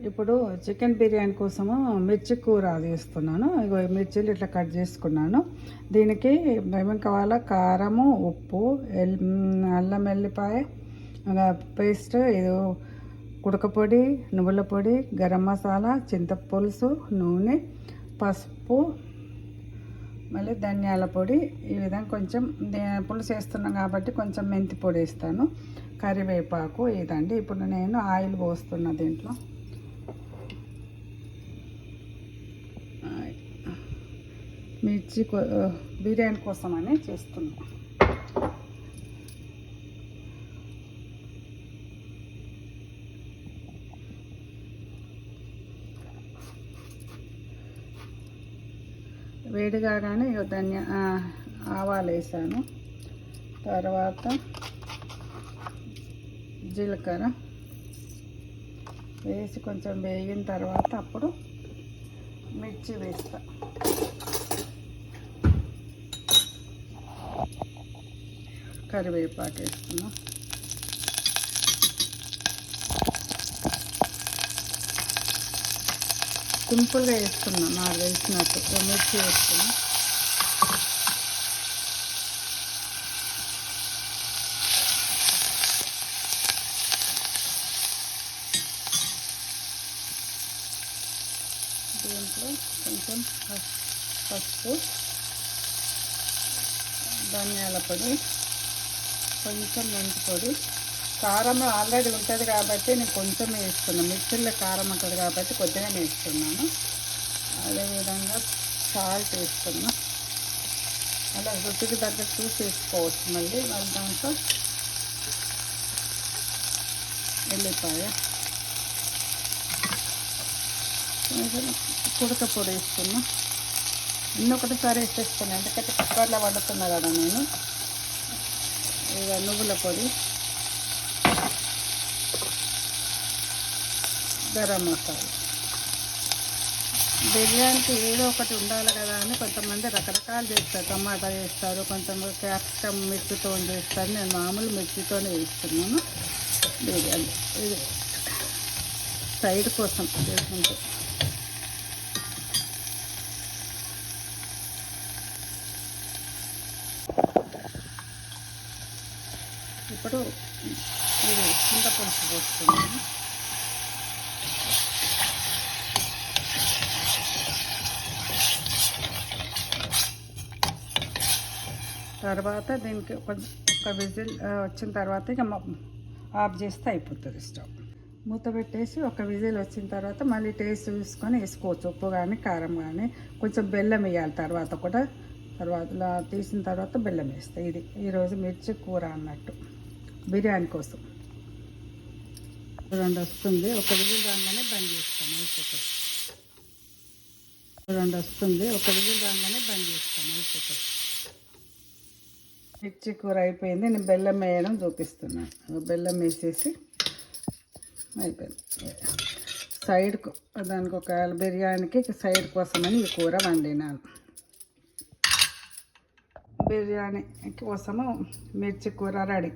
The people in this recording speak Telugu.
ఇప్పుడు చికెన్ బిర్యానీ కోసము మిర్చి కూర చేస్తున్నాను. ఇగో మిర్చిలు ఇట్లా కట్ చేసుకున్నాను. దీనికి ఏమేమి కావాలో కారము, ఉప్పు, అల్లం వెల్లిపాయ పేస్ట్, ఇది కుడకపొడి, నువ్వుల పొడి, గరం మసాలా, చింతపులుసు, నూనె, పసుపు, మళ్ళీ ధనియాల పొడి. ఈ విధంగా కొంచెం పులుసు వేస్తున్నాం కాబట్టి కొంచెం మెంతి పొడి వేస్తాను, కరివేపాకు. ఇదండి. ఇప్పుడు నేను ఆయిల్ పోస్తున్నా దీంట్లో. మిర్చి బిర్యానీ కోసం అని చేస్తున్నాం. వేడి కాగానే ఆవాలు వేసాను, తర్వాత జీలకర్ర వేసి కొంచెం వేగిన తర్వాత అప్పుడు మిర్చి వేస్తా. కరివేపాకు వేస్తున్నాం. సింపుల్గా వేస్తున్నాం, నాకు వేసినట్టు మిర్చి వేస్తున్నాం. దీంట్లో కొంచెం పసుపు, ధనియాల పొడి, కొంచెం మెంతి పొడి. కారం ఆల్రెడీ ఉంటుంది కాబట్టి నేను కొంచెం వేస్తున్నాను. మిక్సీలో కారం ఉంటుంది కాబట్టి కొద్దిగా వేస్తున్నాను. అదేవిధంగా సాల్ట్ వేస్తున్నా. అలా రుచికి దగ్గర చూసి వేసుకోవచ్చు. మళ్ళీ దాంట్లో ఎల్లిపాయ, కుడక పొడి వేస్తున్నా. ఒకటిసారి వేసేస్తున్నాను, ఎందుకంటే కుక్కర్లో వండుతున్నా కదా నేను. ఇక నువ్వుల పొడి, గరం మసాలా. బిర్యానీకి ఏదో ఒకటి ఉండాలి కదా అని కొంతమంది రకరకాలు చేస్తారు. టమాటా చేస్తారు, కొంతమంది క్యాప్సికమ్ మిర్చితో చేస్తారు. నేను మామూలు మిర్చితోనే వేస్తున్నాను బిర్యానీ. ఇది సైడ్ కోసం చేసుకుంటే. ఇప్పుడు ఇది చింతపులుసు పోస్తున్నాను. తర్వాత దీనికి కొంచెం ఒక విజిల్ వచ్చిన తర్వాత ఇక ఆఫ్ చేస్తే అయిపోతుంది స్టవ్. మూత పెట్టేసి ఒక విజిల్ వచ్చిన తర్వాత మళ్ళీ టేస్ట్ చూసుకొని వేసుకోవచ్చు. ఉప్పు కానీ కారం కానీ. కొంచెం బెల్లం వేయాలి తర్వాత కూడా. తర్వాత తీసిన తర్వాత బెల్లం వేస్తాయి. ఇది ఈరోజు మిర్చి కూర అన్నట్టు బిర్యానీ కోసం. రెండు వస్తుంది, ఒక విజిల్ రాగానే బంద్ చేస్తాను, అయిపోతుంది. రెండు వస్తుంది, ఒక విజిల్ రాగానే బంద్ చేస్తాను, అయిపోతుంది. మిర్చి కూర అయిపోయింది. నేను బెల్లం వేయడం చూపిస్తున్నాను. బెల్లం వేసేసి అయిపోయింది. సైడ్కు దానికి ఒక బిర్యానీకి సైడ్ కోసమని ఈ కూర వండినాను. బిర్యానీ కోసము మిర్చి కూర రెడీ.